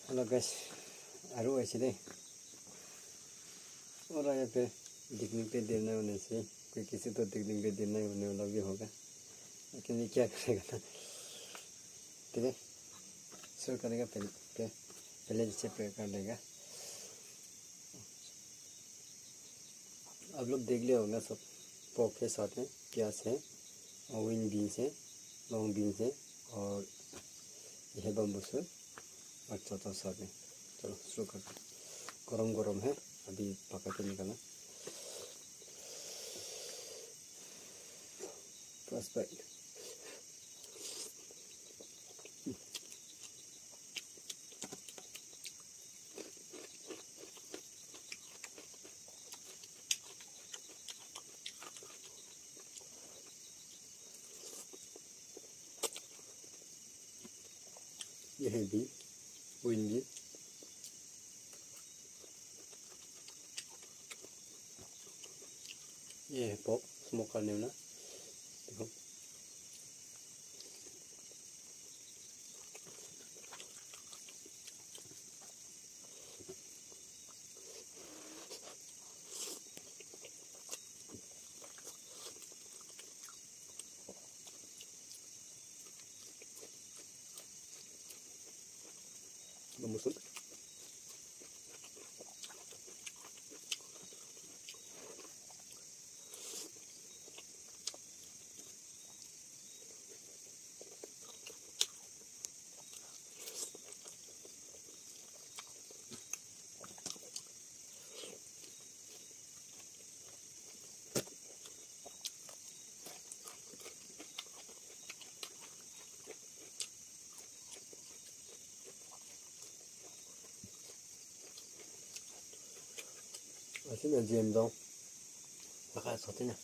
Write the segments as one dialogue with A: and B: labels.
A: Hello guys आरो ऐसे दे और यहाँ पे दिखने पे देना होने से कोई किसी तो दिखने पे देना होने वाला भी होगा लेकिन ये क्या करेगा ना ठीक है शुरू करेगा पहले जैसे पे कर देगा। आप लोग देख लिया होगा सब पोक के साथ में प्याज है और विंग बीन्स है लॉन्ग बीन्स है और यह बम्बू सूट और चौथा साथ में। चलो शुरू करते हैं। गरम गरम है अभी पका के निकालना। फर्स्ट बाइट ये है बी विंग बी ये है पॉप स्मोक करने वाला देखो बम्बू सूट ऐसे ना जेम दो पका सोते ना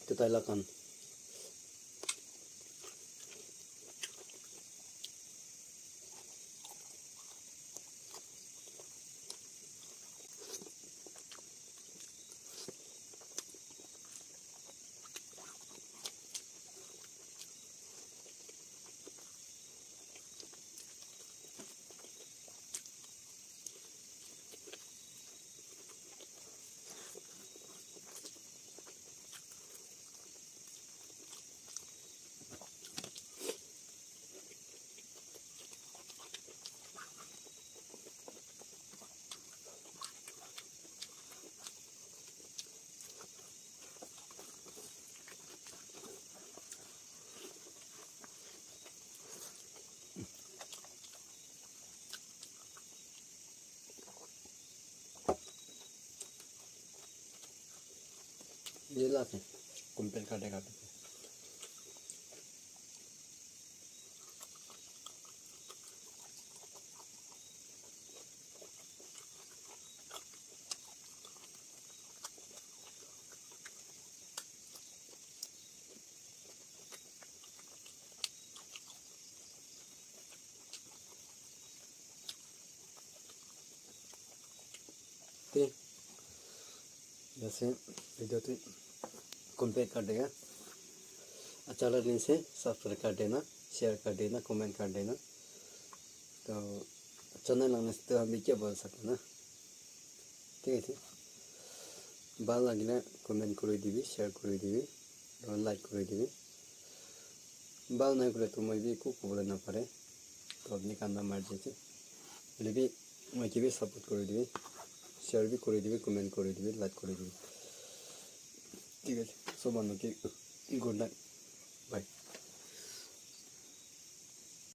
A: kita lakukan ये लाते कुंपेल काटे काटे ठीक जैसे वीडियो तो कंप्लीट कर देगा। अच्छा लगने से सब्सक्राइब कर देना शेयर कर देना कमेंट कर देना। तो अच्छा नहीं लगने से तो अभी क्या बोल सकते ना ठीक है बाल लगे कमेंट कर दिवी शेयर कर दिवी লাইক করে দিবি ভাল নাই করে তো মই বি কো কবলে না পারে তো আপনি কান্না মার দিয়েছে বলে আমাকে বি সাপোর্ট করে দিবি শেয়ার বি করে দিবি কমেন্ট করে দিবি লাইক করে দিবি ঠিক আছে সবাইকে গুড নাইট বাই